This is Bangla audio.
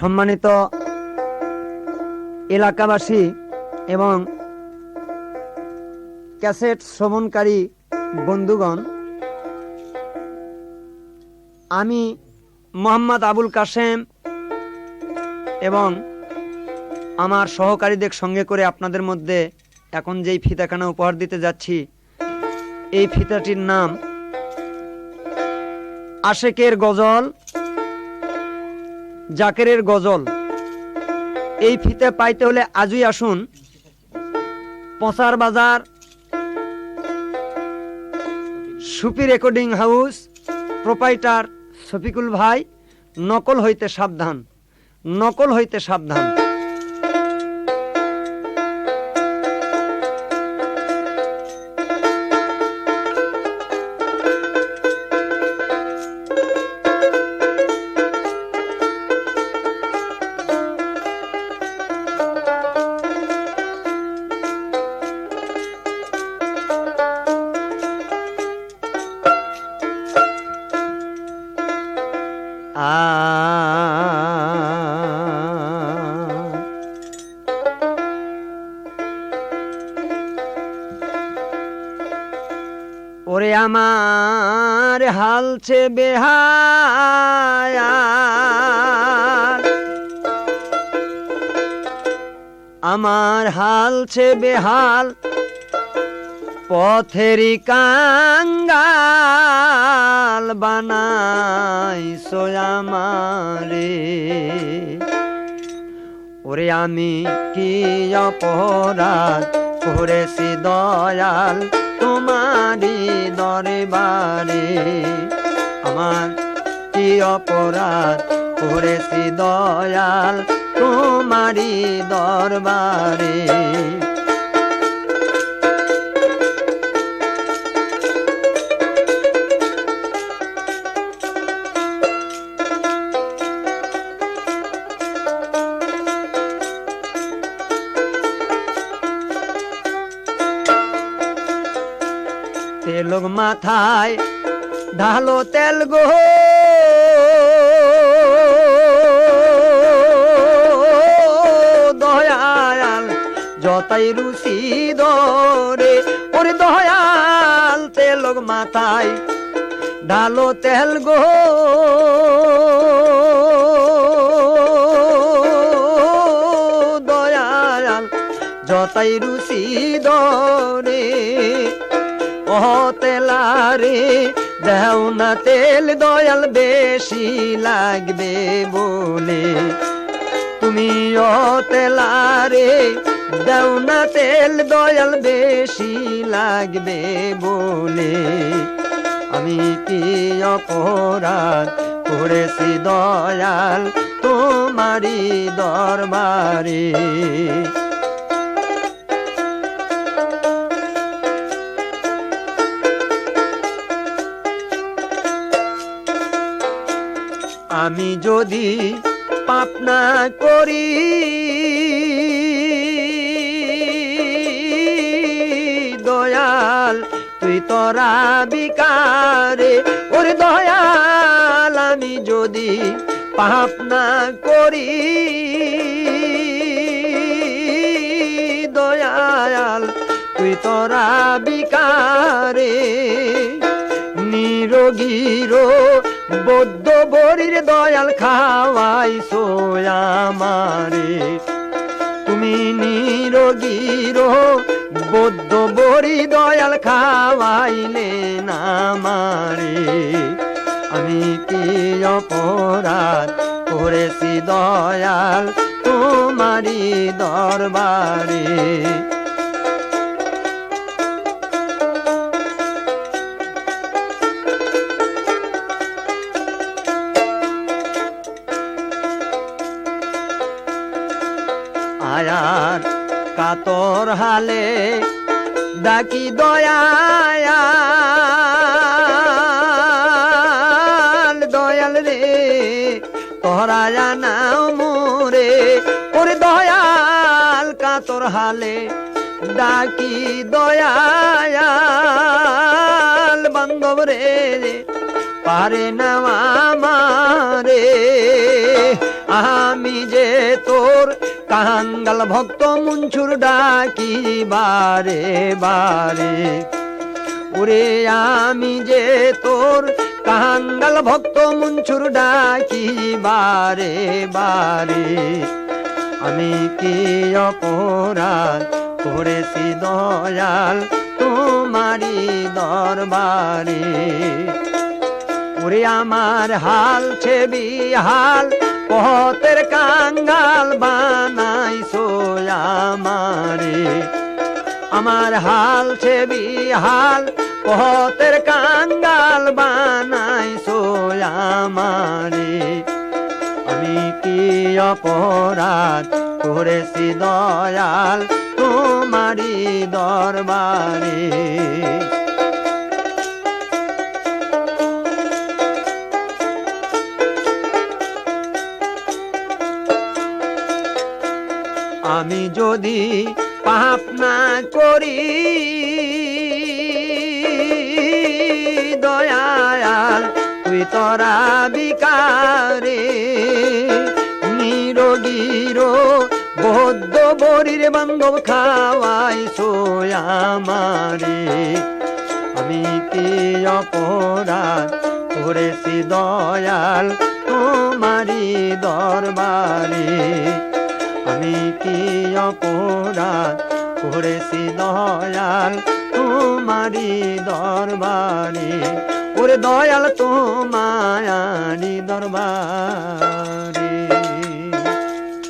সম্মানিত এলাকাবাসী এবং ক্যাসেট শ্রবণকারী বন্ধুগণ, আমি মোহাম্মদ আবুল কাশেম এবং আমার সহকারীদের সঙ্গে করে আপনাদের মধ্যে এখন যেই ফিতাখানা উপহার দিতে যাচ্ছি, এই ফিতাটির নাম আশেকের গজল, জাকেরের গজল। এই ফিতে পাইতে হলে আজই আসুন পচার বাজার soupy recording house, proprietor Shafiqul ভাই। নকল হইতে সাবধান, নকল হইতে সাবধান। ওরে আমার হালছে বেহায়াল, আমার হালছে বেহাল, পথেরি কাঙ্গাল বানাইছো আমারে। ওরে আমি কি অপরাধ করেছি দয়াল তোমারি দরবারে, আমার কি অপরাধ করেছি দয়াল তোমারি দরবারে। তেলগ মাথায় ঢালো তেল গো, দয়াল যতাই রুচি দরে। ওরে দয়াল তেলগ মাথায় ঢালো তেল গো, দয়াল যতাই রুচি দরে। ও তেলারে দেও না তেল দয়াল বেশি লাগবে বলে, তুমি ও তেলারে দেও না তেল দয়াল বেশি লাগবে বলে। আমি কি অপরাধ করেছি দয়াল তোমারি দরবারে। আমি যদি পাপ না করি দয়াল তুই তোরা বিকারে। ওরে দয়াল আমি যদি পাপ না করি দয়াল তুই তোরা বিকারে। নিরোগীর বৌদ্ধ বরির দয়াল খাওয়াইছো আমারে, তুমি নিরোগীর বৌদ্ধ বরি দয়াল খাওয়াইলে না আমারে। আমি কি অপরাধ করেছি দয়াল তোমারি দরবারে। আয়ার কাতর হালে ডাকি দয়াল, দয়াল রে তোরা জানাও মোরে। ওরে দয়াল কাতর হালে ডাকি দয়াল, বান্ধব রে পারে না আমারে। আমি যে তোর কাঙ্গাল ভক্ত মুঞ্ছুর ডাকি বারে বারে। ওরে আমি যে তোর কাঙ্গাল ভক্ত মুঞ্ছুর ডাকি বারে বারে। আমি কি অপরাধ করেছি দয়াল তোমারি দরবারে। ওরে আমার হাল ছেবি হাল পথের কাঙ্গাল বানাইছো আমারে। আমার হাল ছেবি হাল পথের কাঙ্গাল বানাইছো আমারে। আমি কি অপরাধ করেছি দয়াল তোমারি দরবারে। আমি যদি পাপ না করি দয়াল তুই তোরা বিকারে। নিরোগীর বদ্ধ বরির বান্ধব খাওয়াইছো আমারে। আমি কি অপরাধ করেছি দয়াল তোমারি দরবারে। আমি কি অপরাধ করেছি দয়াল তোমারি দরবারে। ওরে দয়াল তোমারি দরবারে।